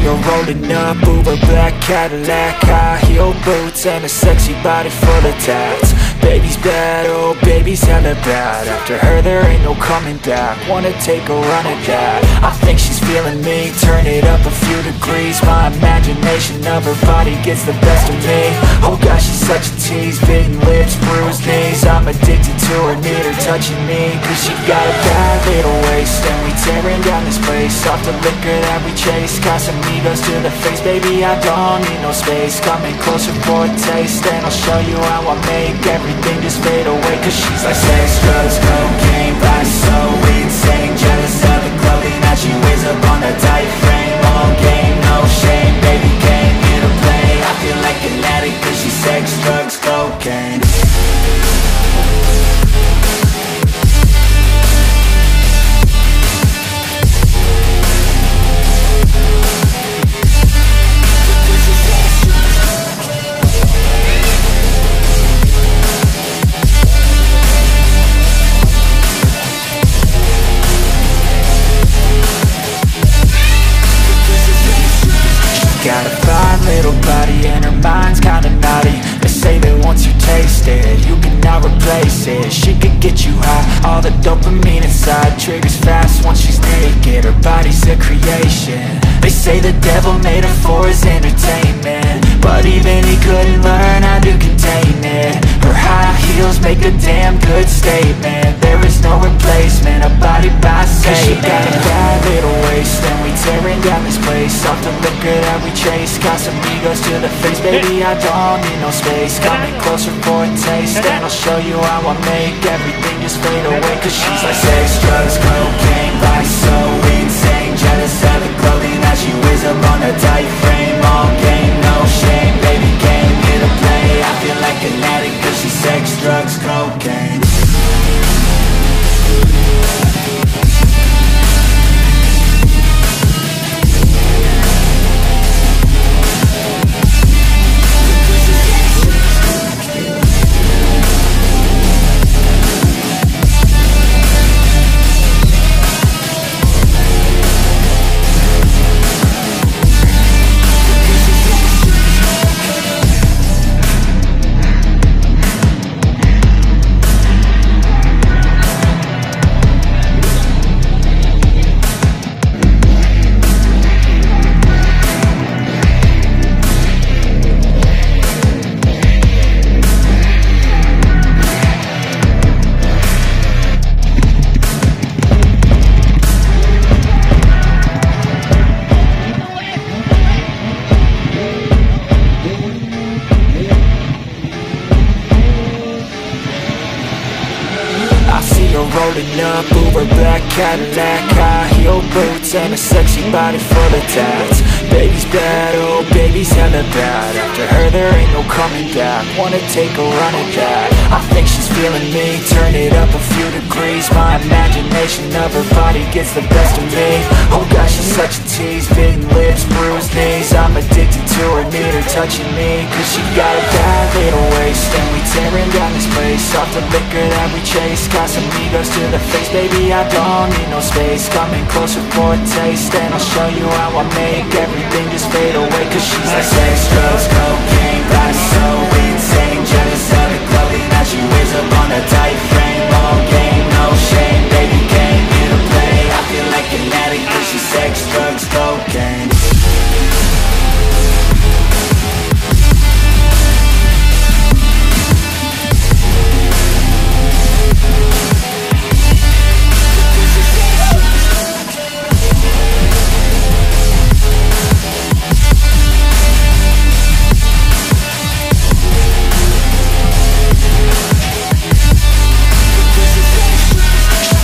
her rolling up, Uber black Cadillac, high heel boots and a sexy body full of tats. Baby's bad, oh baby's hella bad. After her there ain't no coming back. Wanna take a run at that. I think she's feeling me, turn it up a few degrees. My imagination of her body gets the best of me. Oh gosh, she's such a tease, bitten lips, bruised knees. I'm addicted to her, need her touching me, cause she got a bad little waist. And we tearing down this place, off the liquor that we chase. Casamigos to the face, baby I don't need no space. Coming closer for a taste, and I'll show you how I make everything just fade away. Cause she's like sex, drugs, cocaine, vice so insane. Jealous of the clothing that she wears up on a tight frame. All game, no shame, baby came here to play. I feel like an addict cause she's sex, drugs, cocaine. Got a fine little body and her mind's kinda naughty. They say that once you taste it, you cannot replace it. She could get you high, all the dopamine inside triggers fast once she's naked. Her body's a creation. They say the devil made her for his entertainment, but even he couldn't learn how to contain it. Her high heels make a damn good statement. There is no replacement, a body by Satan. Cause she got a bad little waist, and we tearing down this place. Off the liquor that we chase, Casamigos to the face, baby I don't need no space. Coming closer for a taste, and I'll show you how I make everything just fade away. Cause she's like sex, drugs, cocaine, vice so insane. Jealous of the clothing that she wears up on a tight frame. All game, no shame, baby came here to play. I feel like an addict cause she's sex, drugs, cocaine. Rolling up, Uber black Cadillac, high heel boots and a sexy body full of tats. Baby's bad, oh baby's hella bad. After her there ain't no coming back. Wanna take a run at that. I think she's feeling me, turn it up a few degrees. My imagination of her body gets the best of me. Oh gosh, she's such a tease, bitten lips, bruised knees. I'm addicted to her, need her touching me, cause she got a bad little waist. And we tearing down this place, off the liquor that we chase. Casamigos to the face, baby I don't need no space. Coming closer for a taste, and I'll show you how I make everything just fade away. Cause she's like sex, drugs, cocaine, vice so insane. Jealous of the clothing that she wears up on a tight frame. All game, no shame, baby came here to play. I feel like an addict cause she's sex, drugs, cocaine.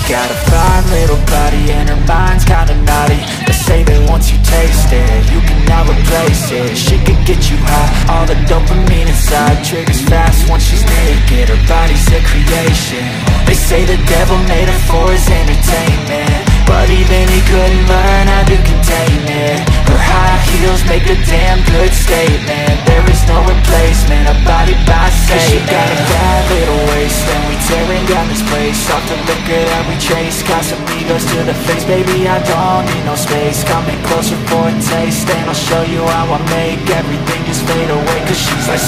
Got a fine little body and her mind's kinda naughty. They say that once you taste it, you cannot replace it. She could get you high, all the dopamine inside triggers fast once she's naked. Her body's a creation. They say the devil made her for his entertainment, but even he couldn't learn how to contain it. Her high heels make a damn good statement. There is no replacement, a body by say. Cause she got a bad little waist, and we tearing down this place. Off the liquor that we chase, got some egos to the face. Baby, I don't need no space, coming closer for a taste. And I'll show you how I make everything just fade away. Cause she's like